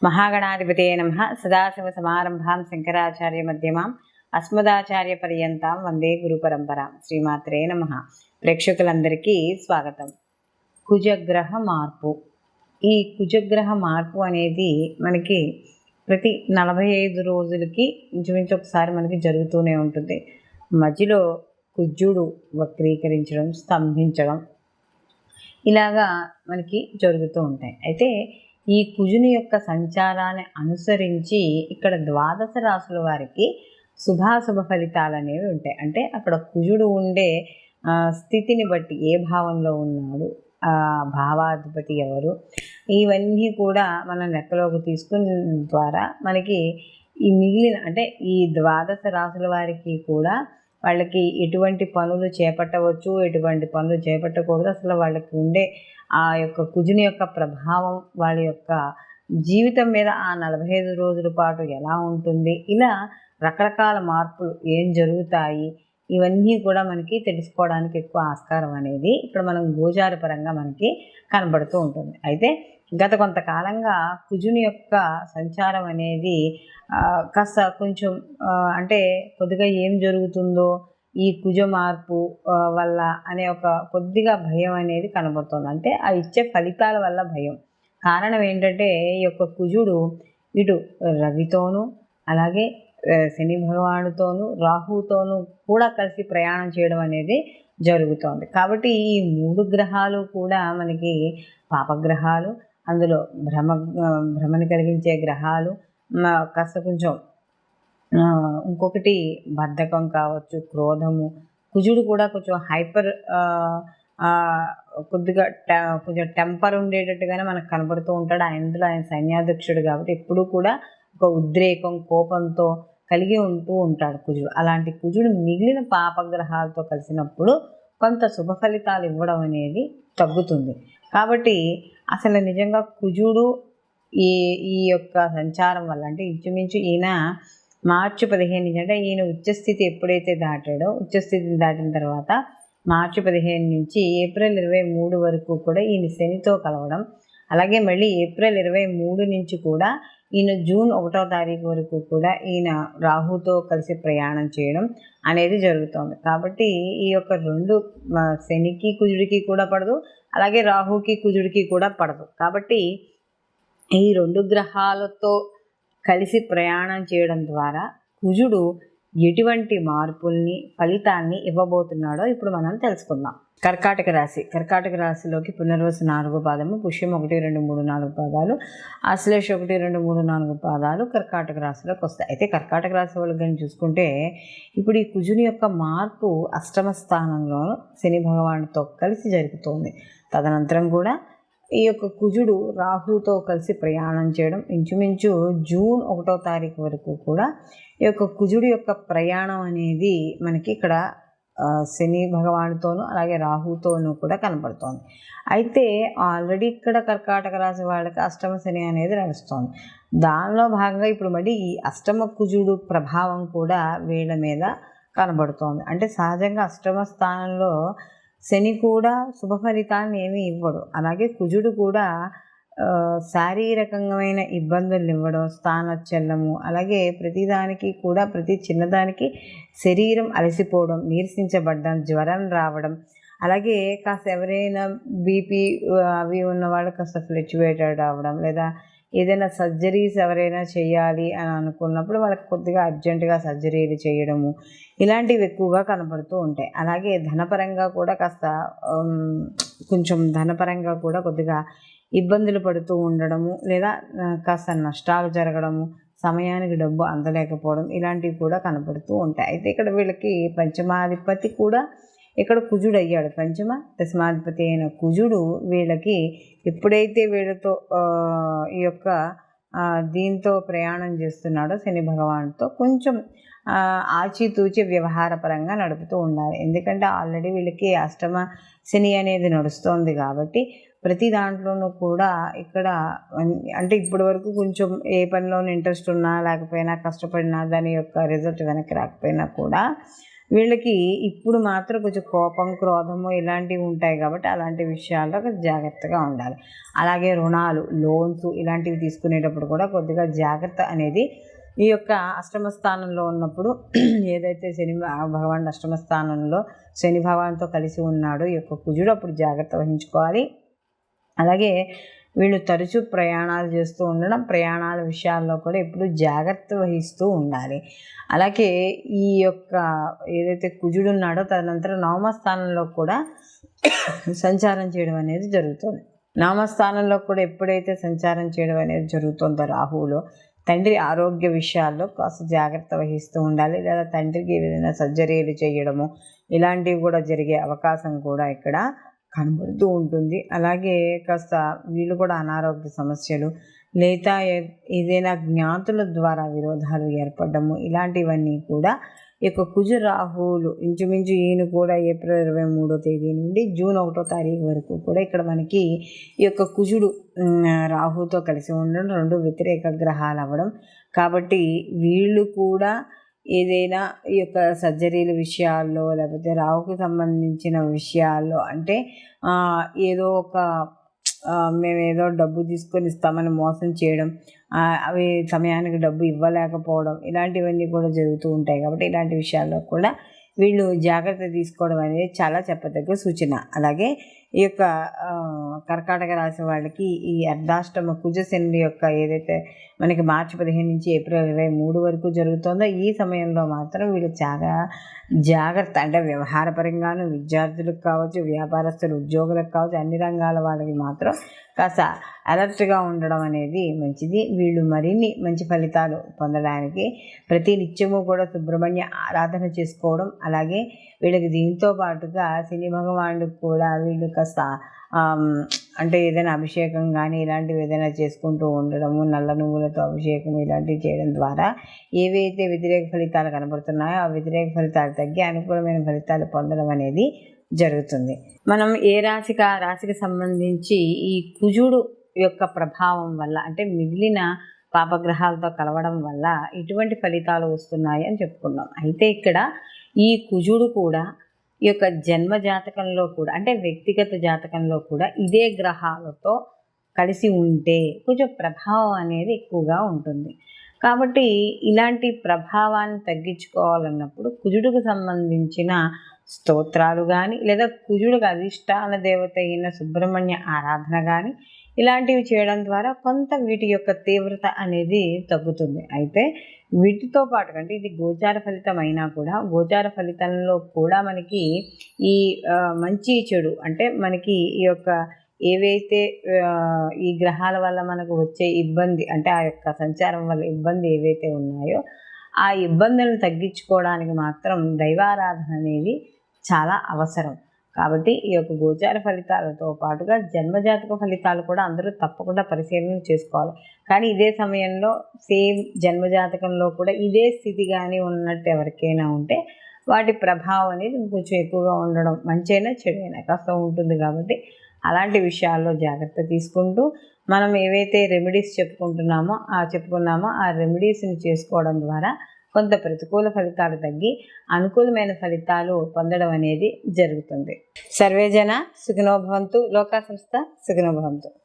महागणाधिपतये नमः। सदाशिवसमारम्भां शंकराचार्यमध्यमाम् अस्मदाचार्यपर्यन्तां వందే గురుపరంపరాం. శ్రీమాత్రే నమః. ప్రేక్షకులందరికీ స్వాగతం. కుజగ్రహ మార్పు. ఈ కుజగ్రహ మార్పు అనేది మనకి ప్రతి 45 రోజులకి ఇంచుమించు ఒకసారి మనకి జరుగుతూనే ఉంటుంది. మధ్యలో కుజుడు వక్రీకరించడం, స్తంభించడం ఇలాగా మనకి జరుగుతూ ఉంటాయి. అయితే ఈ కుజుని యొక్క సంచారాన్ని అనుసరించి ఇక్కడ ద్వాదశ రాశుల వారికి శుభాశుభ ఫలితాలు అనేవి ఉంటాయి. అంటే అక్కడ కుజుడు ఉండే స్థితిని బట్టి ఏ భావంలో ఉన్నాడు, ఆ భావాధిపతి ఎవరు, ఇవన్నీ కూడా మనం లెక్కలోకి తీసుకుని ద్వారా మనకి ఈ మిగిలిన అంటే ఈ ద్వాదశ రాశుల వారికి కూడా వాళ్ళకి ఎటువంటి పనులు చేపట్టవచ్చు, ఎటువంటి పనులు చేపట్టకూడదు, అసలు వాళ్ళకి ఉండే ఆ యొక్క కుజుని యొక్క ప్రభావం వాళ్ళ యొక్క జీవితం మీద ఆ 45 రోజుల పాటు ఎలా ఉంటుంది, ఇలా రకరకాల మార్పులు ఏం జరుగుతాయి, ఇవన్నీ కూడా మనకి తెలుసుకోవడానికి ఎక్కువ ఆస్కారం అనేది ఇక్కడ మనం గోచార పరంగా మనకి కనబడుతూ ఉంటుంది. అయితే గత కొంతకాలంగా కుజుని యొక్క సంచారం అనేది కాస్త కొంచెం అంటే కొద్దిగా ఏం జరుగుతుందో ఈ కుజ మార్పు వల్ల అనే ఒక కొద్దిగా భయం అనేది కనబడుతుంది. అంటే ఆ ఇచ్చే ఫలితాల వల్ల భయం. కారణం ఏంటంటే ఈ యొక్క కుజుడు ఇటు రవితోనూ అలాగే శని భగవానుతోనూ రాహుతోనూ కూడా కలిసి ప్రయాణం చేయడం అనేది జరుగుతోంది. కాబట్టి ఈ 3 గ్రహాలు కూడా మనకి పాపగ్రహాలు, అందులో భ్రమని కలిగించే గ్రహాలు, కాస్త కొంచెం ఇంకొకటి బద్ధకం కావచ్చు, క్రోధము. కుజుడు కూడా కొంచెం హైపర్ కొద్దిగా కొంచెం టెంపర్ ఉండేటట్టుగానే మనకు కనబడుతూ ఉంటాడు. ఆయన సైన్యాధ్యక్షుడు కాబట్టి ఎప్పుడూ కూడా ఒక ఉద్రేకం, కోపంతో కలిగి ఉంటూ ఉంటాడు కుజుడు. అలాంటి కుజుడు మిగిలిన పాపగ్రహాలతో కలిసినప్పుడు కొంత శుభ ఫలితాలు ఇవ్వడం అనేది తగ్గుతుంది. కాబట్టి అసలు నిజంగా కుజుడు ఈ యొక్క సంచారం వల్ల అంటే ఇంచుమించు ఈయన మార్చి 15 నుంచి అంటే ఈయన ఉచ్చస్థితి ఎప్పుడైతే దాటాడో, ఉచ్చస్థితిని దాటిన తర్వాత మార్చి 15 నుంచి ఏప్రిల్ 23 వరకు కూడా ఈయన శనితో కలవడం, అలాగే మళ్ళీ ఏప్రిల్ 23 నుంచి కూడా ఈయన జూన్ 1వ తారీఖు వరకు కూడా ఈయన రాహుతో కలిసి ప్రయాణం చేయడం అనేది జరుగుతుంది. కాబట్టి ఈ యొక్క 2 శనికి కుజుడికి కూడా పడదు, అలాగే రాహుకి కుజుడికి కూడా పడదు. కాబట్టి ఈ 2 గ్రహాలతో కలిసి ప్రయాణం చేయడం ద్వారా కుజుడు ఎటువంటి మార్పుల్ని, ఫలితాన్ని ఇవ్వబోతున్నాడో ఇప్పుడు మనం తెలుసుకుందాం. కర్కాటక రాశి. కర్కాటక రాశిలోకి పునర్వసు 4వ పాదము, పుష్యం 1, 2, 3, 4 పాదాలు, ఆశ్లేష 1, 2, 3, 4 పాదాలు కర్కాటక రాశిలోకి వస్తాయి. అయితే కర్కాటక రాశి వాళ్ళు కానీ చూసుకుంటే ఇప్పుడు ఈ కుజుని యొక్క మార్పు అష్టమ స్థానంలో శని భగవానుడితో కలిసి జరుగుతోంది. తదనంతరం కూడా ఈ యొక్క కుజుడు రాహుతో కలిసి ప్రయాణం చేయడం ఇంచుమించు జూన్ 1వ తారీఖు వరకు కూడా ఈ యొక్క కుజుడు యొక్క ప్రయాణం అనేది మనకి ఇక్కడ శని భగవానుతోనూ అలాగే రాహుతోనూ కూడా కనపడుతోంది. అయితే ఆల్రెడీ ఇక్కడ కర్కాటక రాశి వాళ్ళకి అష్టమ శని అనేది నడుస్తోంది. దానిలో భాగంగా ఇప్పుడు మళ్ళీ ఈ అష్టమ కుజుడు ప్రభావం కూడా వీళ్ళ మీద కనబడుతోంది. అంటే సహజంగా అష్టమ స్థానంలో శని కూడా శుభ ఫలితాలను ఏమీ ఇవ్వడు. అలాగే కుజుడు కూడా శారీరకమైన ఇబ్బందులు ఇవ్వడం, స్థానచలనము, అలాగే ప్రతిదానికి కూడా ప్రతి చిన్నదానికి శరీరం అలసిపోవడం, నీరసించబడడం, జ్వరం రావడం, అలాగే కాస్త ఎవరైనా బీపీ అవి ఉన్న వాళ్ళు కాస్త ఫ్లక్చువేటెడ్ అవ్వడం, లేదా ఏదైనా సర్జరీస్ ఎవరైనా చేయాలి అని అనుకున్నప్పుడు వాళ్ళకి కొద్దిగా అర్జెంటుగా సర్జరీలు చేయడము, ఇలాంటివి ఎక్కువగా కనబడుతూ ఉంటాయి. అలాగే ధనపరంగా కూడా కాస్త కొంచెం ధనపరంగా కూడా కొద్దిగా ఇబ్బందులు పడుతూ ఉండడము, లేదా కాస్త నష్టాలు జరగడము, సమయానికి డబ్బు అందలేకపోవడం, ఇలాంటివి కూడా కనబడుతూ ఉంటాయి. అయితే ఇక్కడ వీళ్ళకి పంచమాధిపతి కూడా ఇక్కడ కుజుడు అయ్యాడు. పంచమ దశమాధిపతి అయిన కుజుడు వీళ్ళకి ఎప్పుడైతే వీళ్ళతో ఈ యొక్క దీంతో ప్రయాణం చేస్తున్నాడో శని భగవానుతో కొంచెం ఆచితూచి వ్యవహారపరంగా నడుపుతూ ఉండాలి. ఎందుకంటే ఆల్రెడీ వీళ్ళకి అష్టమ శని అనేది నడుస్తోంది కాబట్టి ప్రతి దాంట్లోనూ కూడా ఇక్కడ అంటే ఇప్పటి వరకు కొంచెం ఏ పనిలోనూ ఇంట్రెస్ట్ ఉన్నా లేకపోయినా, కష్టపడినా దాని యొక్క రిజల్ట్ వెనక్కి రాకపోయినా కూడా వీళ్ళకి ఇప్పుడు మాత్రం కొంచెం కోపం, క్రోధము ఇలాంటివి ఉంటాయి కాబట్టి అలాంటి విషయాల్లో జాగ్రత్తగా ఉండాలి. అలాగే రుణాలు, లోన్స్ ఇలాంటివి తీసుకునేటప్పుడు కూడా కొద్దిగా జాగ్రత్త అనేది ఈ యొక్క అష్టమ స్థానంలో ఉన్నప్పుడు ఏదైతే శని భగవానుడు అష్టమ స్థానంలో శని భగవాన్తో కలిసి ఉన్నాడో ఈ యొక్క కుజుడు అప్పుడు జాగ్రత్త వహించుకోవాలి. అలాగే వీళ్ళు తరచూ ప్రయాణాలు చేస్తూ ఉండడం, ప్రయాణాల విషయాల్లో కూడా ఎప్పుడు జాగ్రత్త వహిస్తూ ఉండాలి. అలాగే ఈ యొక్క ఏదైతే కుజుడు ఉన్నాడో తదనంతరం నవమ స్థానంలో కూడా సంచారం చేయడం అనేది జరుగుతుంది. నవమ స్థానంలో కూడా ఎప్పుడైతే సంచారం చేయడం అనేది జరుగుతుందో రాహువులో, తండ్రి ఆరోగ్య విషయాల్లో కాస్త జాగ్రత్త వహిస్తూ ఉండాలి. లేదా తండ్రికి ఏదైనా సర్జరీలు చేయడము ఇలాంటివి కూడా జరిగే అవకాశం కూడా ఇక్కడ కనబడుతూ ఉంటుంది. అలాగే కాస్త వీళ్ళు కూడా అనారోగ్య సమస్యలు లేదా ఏదైనా జ్ఞాతుల ద్వారా విరోధాలు ఏర్పడము ఇలాంటివన్నీ కూడా ఈ యొక్క కుజు రాహువులు ఇంచుమించు ఈయన కూడా ఏప్రిల్ 23వ తేదీ నుండి జూన్ 1వ తారీఖు వరకు కూడా ఇక్కడ మనకి ఈ యొక్క కుజుడు రాహుతో కలిసి ఉండడం, రెండు వ్యతిరేక గ్రహాలు అవ్వడం. కాబట్టి వీళ్ళు కూడా ఏదైనా ఈ యొక్క సర్జరీల విషయాల్లో లేకపోతే రాహుకు సంబంధించిన విషయాల్లో అంటే ఏదో ఒక మేమేదో డబ్బు తీసుకొని ఇస్తామని మోసం చేయడం, అవి సమయానికి డబ్బు ఇవ్వలేకపోవడం ఇలాంటివన్నీ కూడా జరుగుతూ ఉంటాయి. కాబట్టి ఇలాంటి విషయాల్లో కూడా వీళ్ళు జాగ్రత్త తీసుకోవడం అనేది చాలా చెప్పదగ్గ సూచన. అలాగే ఈ యొక్క కర్కాటక రాశి వాళ్ళకి ఈ అర్ధాష్టమ కుజశని యొక్క ఏదైతే మనకి మార్చి 15 నుంచి ఏప్రిల్ 23 వరకు జరుగుతుందో ఈ సమయంలో మాత్రం వీళ్ళు చాలా జాగ్రత్త అంటే వ్యవహారపరంగాను విద్యార్థులకు కావచ్చు, వ్యాపారస్తులు ఉద్యోగులకు కావచ్చు, అన్ని రంగాల వాళ్ళకి మాత్రం కాస్త అలర్ట్గా ఉండడం అనేది మంచిది. వీళ్ళు మరిన్ని మంచి ఫలితాలు పొందడానికి ప్రతి నిత్యము కూడా సుబ్రహ్మణ్య ఆరాధన చేసుకోవడం, అలాగే వీళ్ళకి దీంతో పాటుగా శని భగవానుడికి కూడా వీళ్ళు కాస్త అంటే ఏదైనా అభిషేకం కానీ ఇలాంటివి ఏదైనా చేసుకుంటూ ఉండడము, నల్ల నువ్వులతో అభిషేకం ఇలాంటివి చేయడం ద్వారా ఏవైతే వ్యతిరేక ఫలితాలు కనబడుతున్నాయో ఆ వ్యతిరేక ఫలితాలు తగ్గి అనుకూలమైన ఫలితాలు పొందడం అనేది జరుగుతుంది. మనం ఏ రాశికి ఆ రాశికి సంబంధించి ఈ కుజుడు యొక్క ప్రభావం వల్ల అంటే మిగిలిన పాపగ్రహాలతో కలవడం వల్ల ఇటువంటి ఫలితాలు వస్తున్నాయి అని చెప్పుకున్నాం. అయితే ఇక్కడ ఈ కుజుడు కూడా ఈ యొక్క జన్మ జాతకంలో కూడా అంటే వ్యక్తిగత జాతకంలో కూడా ఇదే గ్రహాలతో కలిసి ఉంటే కొంచెం ప్రభావం అనేది ఎక్కువగా ఉంటుంది. కాబట్టి ఇలాంటి ప్రభావాన్ని తగ్గించుకోవాలన్నప్పుడు కుజుడికి సంబంధించిన స్తోత్రాలు కానీ లేదా కుజుడికి అధిష్టాన దేవత అయిన సుబ్రహ్మణ్య ఆరాధన కానీ ఇలాంటివి చేయడం ద్వారా కొంత వీటి యొక్క తీవ్రత అనేది తగ్గుతుంది. అయితే వీటితో పాటు అంటే ఇది గోచార ఫలితం అయినా కూడా గోచార ఫలితంలో కూడా మనకి ఈ మంచి చెడు అంటే మనకి ఈ యొక్క ఏవైతే ఈ గ్రహాల వల్ల మనకు వచ్చే ఇబ్బంది అంటే ఆ యొక్క సంచారం వల్ల ఇబ్బంది ఏవైతే ఉన్నాయో ఆ ఇబ్బందులను తగ్గించుకోవడానికి మాత్రం దైవారాధన అనేది చాలా అవసరం. కాబట్టి ఈ యొక్క గోచార ఫలితాలతో పాటుగా జన్మజాతక ఫలితాలు కూడా అందరూ తప్పకుండా పరిశీలన చేసుకోవాలి. కానీ ఇదే సమయంలో సేమ్ జన్మజాతకంలో కూడా ఇదే స్థితి కానీ ఉన్నట్టు ఎవరికైనా ఉంటే వాటి ప్రభావం అనేది కొంచెం ఎక్కువగా ఉండడం మంచైనా చెడైనా కాస్త ఉంటుంది. కాబట్టి అలాంటి విషయాల్లో జాగ్రత్త తీసుకుంటూ మనం ఏవైతే రెమెడీస్ చెప్పుకున్నామో ఆ రెమెడీస్ని చేసుకోవడం ద్వారా కొంత ప్రతికూల ఫలితాలు తగ్గి అనుకూలమైన ఫలితాలు పొందడం అనేది జరుగుతుంది. సర్వేజన సుఖినో భవంతు, లోకా సంస్థ సుఖినో భవంతు.